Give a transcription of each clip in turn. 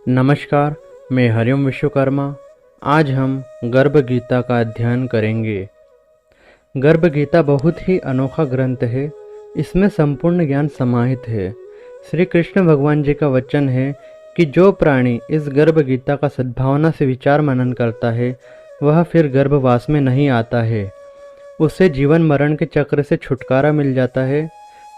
नमस्कार, मैं हरिओम विश्वकर्मा। आज हम गर्भ गीता का अध्ययन करेंगे। गर्भ गीता बहुत ही अनोखा ग्रंथ है। इसमें संपूर्ण ज्ञान समाहित है। श्री कृष्ण भगवान जी का वचन है कि जो प्राणी इस गर्भ गीता का सद्भावना से विचार मनन करता है वह फिर गर्भवास में नहीं आता है। उसे जीवन मरण के चक्र से छुटकारा मिल जाता है।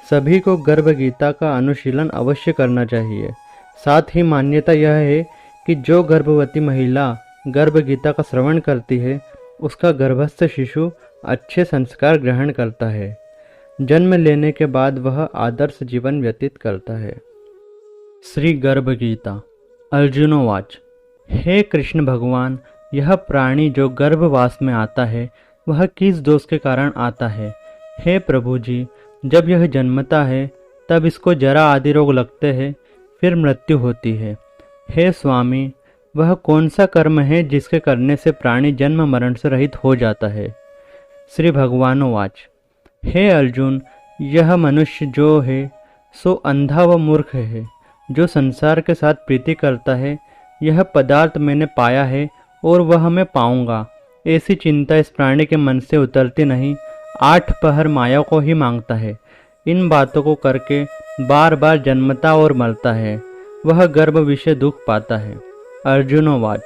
सभी को गर्भ गीता का अनुशीलन अवश्य करना चाहिए। साथ ही मान्यता यह है कि जो गर्भवती महिला गर्भ गीता का श्रवण करती है उसका गर्भस्थ शिशु अच्छे संस्कार ग्रहण करता है। जन्म लेने के बाद वह आदर्श जीवन व्यतीत करता है। श्री गर्भ गीता। अर्जुनोवाच। हे कृष्ण भगवान, यह प्राणी जो गर्भवास में आता है वह किस दोष के कारण आता है? हे प्रभु जी, जब यह जन्मता है तब इसको जरा आदि रोग लगते हैं, फिर मृत्यु होती है। हे स्वामी, वह कौन सा कर्म है जिसके करने से प्राणी जन्म मरण से रहित हो जाता है? श्री भगवानोवाच। हे अर्जुन, यह मनुष्य जो है सो अंधा व मूर्ख है, जो संसार के साथ प्रीति करता है। यह पदार्थ मैंने पाया है और वह मैं पाऊंगा, ऐसी चिंता इस प्राणी के मन से उतरती नहीं। 8 पहर माया को ही मांगता है। इन बातों को करके बार बार जन्मता और मरता है। वह गर्भ विषय दुख पाता है। अर्जुनोवाच।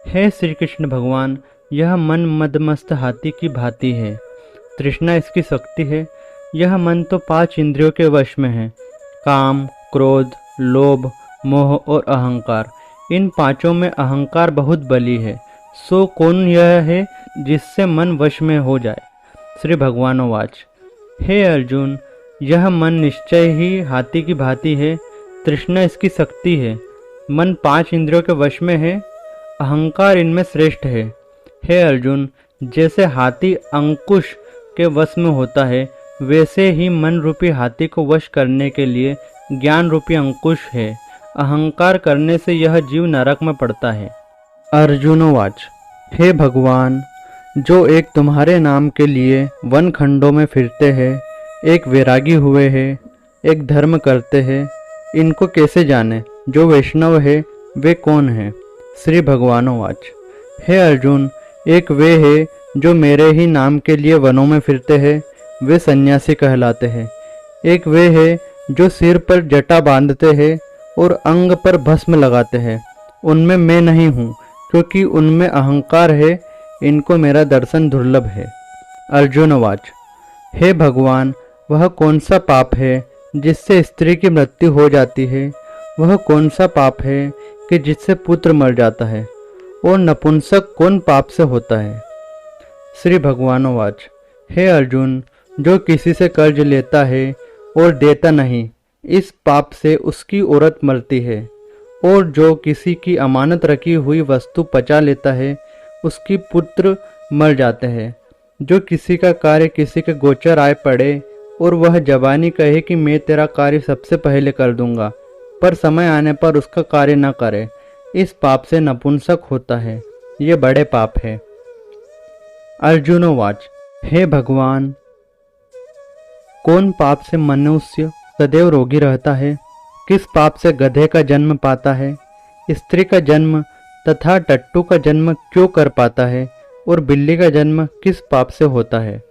हे श्री कृष्ण भगवान, यह मन मदमस्त हाथी की भांति है। तृष्णा इसकी शक्ति है। यह मन तो 5 इंद्रियों के वश में है, काम, क्रोध, लोभ, मोह और अहंकार। इन पांचों में अहंकार बहुत बली है। सो कौन यह है जिससे मन वश में हो जाए? श्री भगवानोवाच। हे अर्जुन, यह मन निश्चय ही हाथी की भांति है। तृष्णा इसकी शक्ति है। मन 5 इंद्रियों के वश में है। अहंकार इनमें श्रेष्ठ है। हे अर्जुन, जैसे हाथी अंकुश के वश में होता है वैसे ही मन रूपी हाथी को वश करने के लिए ज्ञान रूपी अंकुश है। अहंकार करने से यह जीव नरक में पड़ता है। अर्जुनोवाच। हे भगवान, जो एक तुम्हारे नाम के लिए वन खंडों में फिरते हैं, एक वैरागी हुए हैं, एक धर्म करते हैं, इनको कैसे जाने? जो वैष्णव है वे कौन है? श्री भगवानोवाच। हे अर्जुन, एक वे है जो मेरे ही नाम के लिए वनों में फिरते हैं, वे सन्यासी कहलाते हैं। एक वे है जो सिर पर जटा बांधते हैं और अंग पर भस्म लगाते हैं, उनमें मैं नहीं हूँ, क्योंकि उनमें अहंकार है। इनको मेरा दर्शन दुर्लभ है। अर्जुनवाच। हे भगवान, वह कौन सा पाप है जिससे स्त्री की मृत्यु हो जाती है? वह कौन सा पाप है कि जिससे पुत्र मर जाता है? और नपुंसक कौन पाप से होता है? श्री भगवानोवाच। हे अर्जुन, जो किसी से कर्ज लेता है और देता नहीं, इस पाप से उसकी औरत मरती है। और जो किसी की अमानत रखी हुई वस्तु पचा लेता है उसकी पुत्र मर जाते हैं। जो किसी का कार्य किसी के गोचर आए पड़े और वह जबानी कहे कि मैं तेरा कार्य सबसे पहले कर दूंगा, पर समय आने पर उसका कार्य न करे, इस पाप से नपुंसक होता है। ये बड़े पाप है। अर्जुनोवाच। हे भगवान, कौन पाप से मनुष्य सदैव रोगी रहता है? किस पाप से गधे का जन्म पाता है? स्त्री का जन्म तथा टट्टू का जन्म क्यों कर पाता है? और बिल्ली का जन्म किस पाप से होता है?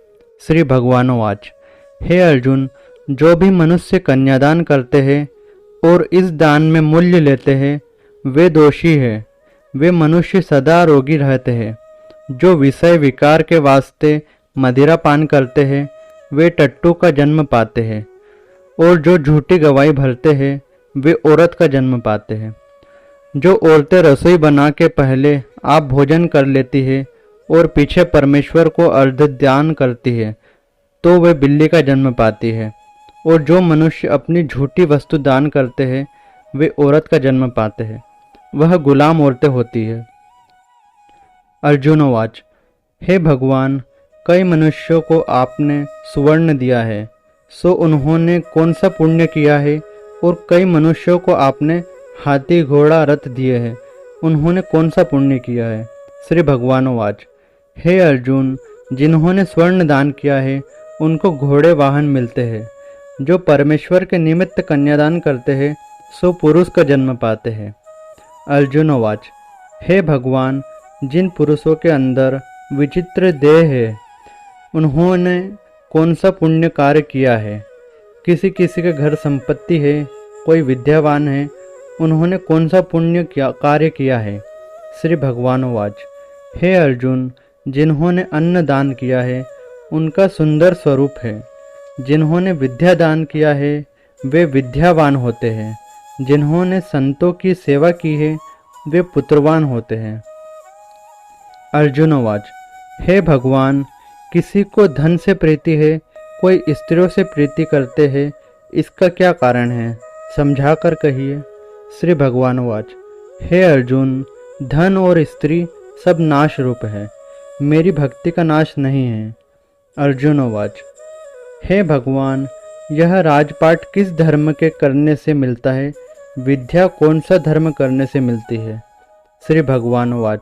श्री भगवानोवाच। हे अर्जुन, जो भी मनुष्य कन्यादान करते हैं और इस दान में मूल्य लेते हैं वे दोषी है। वे मनुष्य सदा रोगी रहते हैं। जो विषय विकार के वास्ते मदिरा पान करते हैं वे टट्टू का जन्म पाते हैं। और जो झूठी गवाही भरते हैं वे औरत का जन्म पाते हैं। जो औरतें रसोई बना के पहले आप भोजन कर लेती है और पीछे परमेश्वर को अर्ध ध्यान करती है तो वे बिल्ली का जन्म पाती है। और जो मनुष्य अपनी झूठी वस्तु दान करते हैं वे औरत का जन्म पाते हैं। वह गुलाम औरतें होती है। अर्जुनोवाच। हे भगवान, कई मनुष्यों को आपने सुवर्ण दिया है, सो उन्होंने कौन सा पुण्य किया है? और कई मनुष्यों को आपने हाथी घोड़ा रथ दिए हैं, उन्होंने कौन सा पुण्य किया है? श्री भगवानोवाच। हे अर्जुन, जिन्होंने स्वर्ण दान किया है उनको घोड़े वाहन मिलते हैं। जो परमेश्वर के निमित्त कन्यादान करते हैं सो पुरुष का जन्म पाते हैं। अर्जुनोवाच। हे भगवान, जिन पुरुषों के अंदर विचित्र देह है, उन्होंने कौन सा पुण्य कार्य किया है? किसी किसी के घर संपत्ति है, कोई विद्यावान है, उन्होंने कौन सा पुण्य कार्य किया है? श्री भगवानोवाच। हे अर्जुन, जिन्होंने अन्न दान किया है उनका सुंदर स्वरूप है। जिन्होंने विद्या दान किया है वे विद्यावान होते हैं। जिन्होंने संतों की सेवा की है वे पुत्रवान होते हैं। अर्जुनोवाच। हे भगवान, किसी को धन से प्रीति है, कोई स्त्रियों से प्रीति करते हैं, इसका क्या कारण है? समझा कर कहिए। श्री भगवानोवाच। हे अर्जुन, धन और स्त्री सब नाश रूप है, मेरी भक्ति का नाश नहीं है। अर्जुनोवाच। हे भगवान, यह राजपाट किस धर्म के करने से मिलता है? विद्या कौन सा धर्म करने से मिलती है? श्री भगवानोवाच।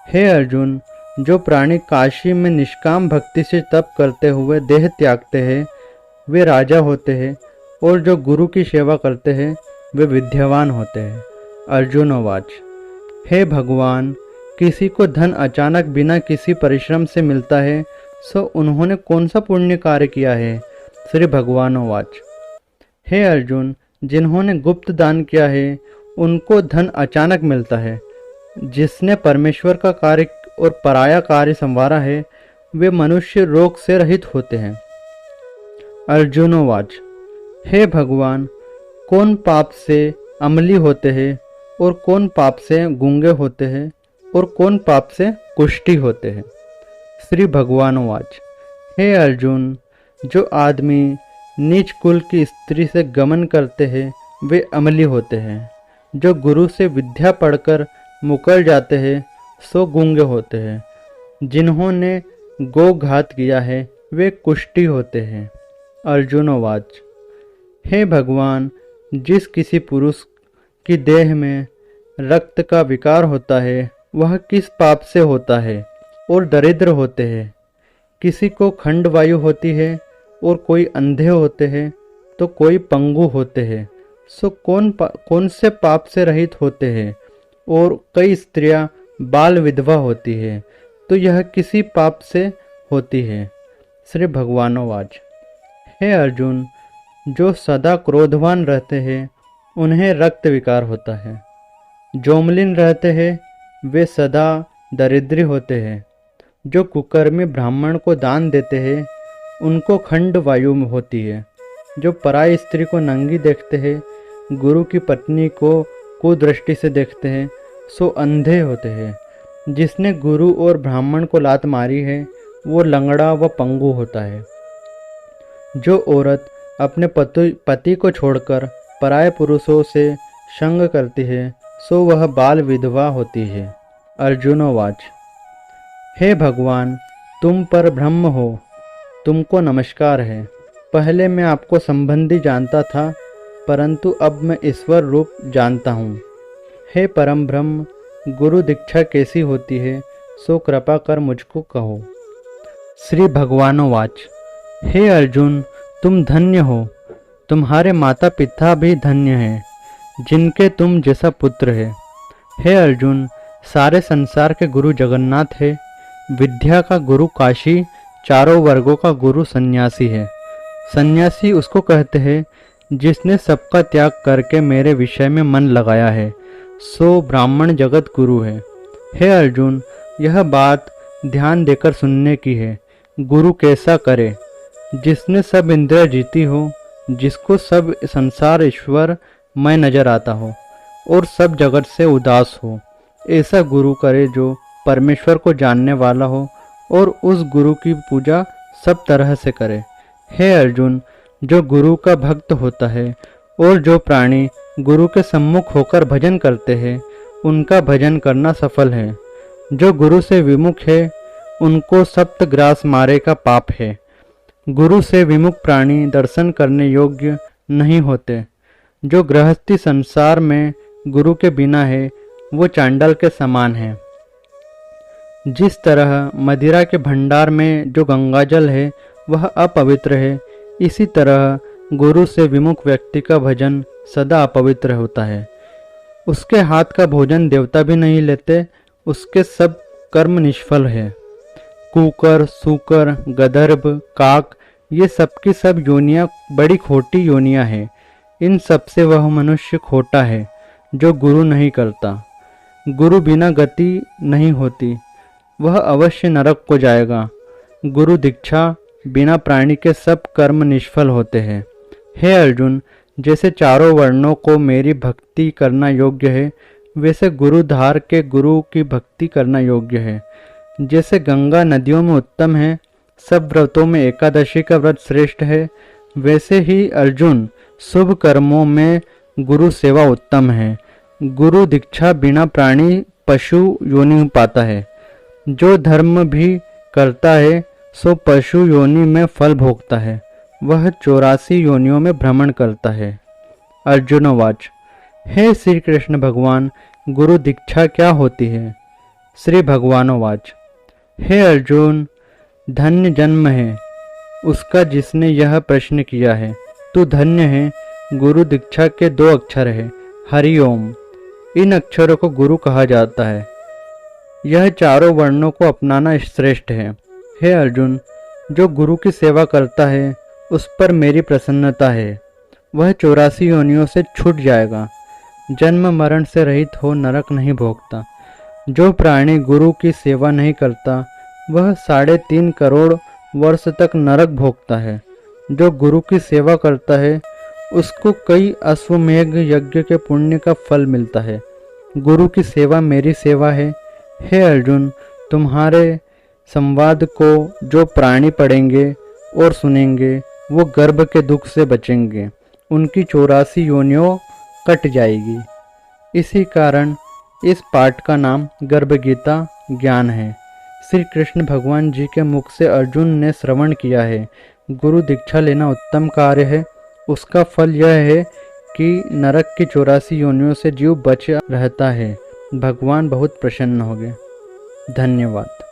हे अर्जुन, जो प्राणी काशी में निष्काम भक्ति से तप करते हुए देह त्यागते हैं वे राजा होते हैं, और जो गुरु की सेवा करते हैं वे विद्यावान होते हैं। अर्जुनोवाच। हे भगवान, किसी को धन अचानक बिना किसी परिश्रम से मिलता है, सो उन्होंने कौन सा पुण्य कार्य किया है? श्री भगवानोवाच। हे अर्जुन, जिन्होंने गुप्त दान किया है उनको धन अचानक मिलता है। जिसने परमेश्वर का कार्य और पराया कार्य संवारा है वे मनुष्य रोग से रहित होते हैं। अर्जुनोवाच। हे भगवान, कौन पाप से अमली होते हैं और कौन पाप से गूंगे होते हैं और कौन पाप से कुष्ठी होते हैं? श्री भगवानोवाच। हे अर्जुन, जो आदमी नीच कुल की स्त्री से गमन करते हैं वे अमली होते हैं। जो गुरु से विद्या पढ़कर मुकर जाते हैं सो गूंगे होते हैं। जिन्होंने गोघात किया है वे कुष्ठी होते हैं। अर्जुनोवाच। हे भगवान, जिस किसी पुरुष की देह में रक्त का विकार होता है वह किस पाप से होता है और दरिद्र होते हैं? किसी को खंड वायु होती है और कोई अंधे होते हैं तो कोई पंगु होते हैं, सो कौन से पाप से रहित होते हैं? और कई स्त्रियां बाल विधवा होती है तो यह किसी पाप से होती है? श्री भगवानोवाच। हे अर्जुन, जो सदा क्रोधवान रहते हैं उन्हें रक्त विकार होता है। जो मलिन रहते हैं वे सदा दरिद्री होते हैं। जो कुकर्मी ब्राह्मण को दान देते हैं उनको खंड वायु में होती है। जो पराई स्त्री को नंगी देखते हैं, गुरु की पत्नी को कुदृष्टि से देखते हैं सो अंधे होते हैं। जिसने गुरु और ब्राह्मण को लात मारी है वो लंगड़ा व पंगु होता है। जो औरत अपने पति को छोड़कर पराये पुरुषों से संग करती है सो वह बाल विधवा होती है। अर्जुनोवाच। हे भगवान, तुम पर ब्रह्म हो, तुमको नमस्कार है। पहले मैं आपको संबंधी जानता था, परंतु अब मैं ईश्वर रूप जानता हूँ। हे परम ब्रह्म, गुरु दीक्षा कैसी होती है सो कृपा कर मुझको कहो। श्री भगवानोवाच। हे अर्जुन, तुम धन्य हो, तुम्हारे माता पिता भी धन्य हैं जिनके तुम जैसा पुत्र है। हे अर्जुन, सारे संसार के गुरु जगन्नाथ है। विद्या का गुरु काशी, चारों वर्गों का गुरु सन्यासी है। सन्यासी उसको कहते हैं जिसने सबका त्याग करके मेरे विषय में मन लगाया है, सो ब्राह्मण जगत गुरु है। हे अर्जुन, यह बात ध्यान देकर सुनने की है। गुरु कैसा करे? जिसने सब इंद्रियां जीती हो, जिसको सब संसार ईश्वर मैं नजर आता हो और सब जगत से उदास हो। ऐसा गुरु करे जो परमेश्वर को जानने वाला हो और उस गुरु की पूजा सब तरह से करे। हे अर्जुन, जो गुरु का भक्त होता है और जो प्राणी गुरु के सम्मुख होकर भजन करते हैं उनका भजन करना सफल है। जो गुरु से विमुख है उनको सप्तग्रास मारे का पाप है। गुरु से विमुख प्राणी दर्शन करने योग्य नहीं होते। जो गृहस्थी संसार में गुरु के बिना है वो चांडाल के समान है। जिस तरह मदिरा के भंडार में जो गंगाजल है वह अपवित्र है, इसी तरह गुरु से विमुख व्यक्ति का भजन सदा अपवित्र होता है। उसके हाथ का भोजन देवता भी नहीं लेते, उसके सब कर्म निष्फल है। कुकर, सूकर, गदर्भ, काक, ये सब की सब योनियां बड़ी खोटी योनियां हैं। इन सब से वह मनुष्य खोटा है जो गुरु नहीं करता। गुरु बिना गति नहीं होती, वह अवश्य नरक को जाएगा। गुरु दीक्षा बिना प्राणी के सब कर्म निष्फल होते हैं। हे अर्जुन, जैसे चारों वर्णों को मेरी भक्ति करना योग्य है, वैसे गुरुधार के गुरु की भक्ति करना योग्य है। जैसे गंगा नदियों में उत्तम है, सब व्रतों में एकादशी का व्रत श्रेष्ठ है, वैसे ही अर्जुन शुभ कर्मों में गुरु सेवा उत्तम है। गुरु दीक्षा बिना प्राणी पशु योनि पाता है। जो धर्म भी करता है सो पशु योनि में फल भोगता है। वह 84 योनियों में भ्रमण करता है। अर्जुनोवाच, हे श्री कृष्ण भगवान, गुरु दीक्षा क्या होती है? श्री भगवानोवाच, हे अर्जुन, धन्य जन्म है उसका जिसने यह प्रश्न किया है। तू धन्य है। गुरु दीक्षा के 2 अक्षर है, हरि ओम। इन अक्षरों को गुरु कहा जाता है। यह चारों वर्णों को अपनाना श्रेष्ठ है। हे अर्जुन, जो गुरु की सेवा करता है उस पर मेरी प्रसन्नता है। वह 84 योनियों से छूट जाएगा, जन्म मरण से रहित हो नरक नहीं भोगता। जो प्राणी गुरु की सेवा नहीं करता वह 3.5 करोड़ वर्ष तक नरक भोगता है। जो गुरु की सेवा करता है उसको कई अश्वमेघ यज्ञ के पुण्य का फल मिलता है। गुरु की सेवा मेरी सेवा है। हे अर्जुन, तुम्हारे संवाद को जो प्राणी पढ़ेंगे और सुनेंगे वो गर्भ के दुख से बचेंगे, उनकी 84 योनियों कट जाएगी। इसी कारण इस पाठ का नाम गर्भ गीता ज्ञान है। श्री कृष्ण भगवान जी के मुख से अर्जुन ने श्रवण किया है। गुरु दीक्षा लेना उत्तम कार्य है। उसका फल यह है कि नरक की 84 योनियों से जीव बच रहता है। भगवान बहुत प्रसन्न हो गए। धन्यवाद।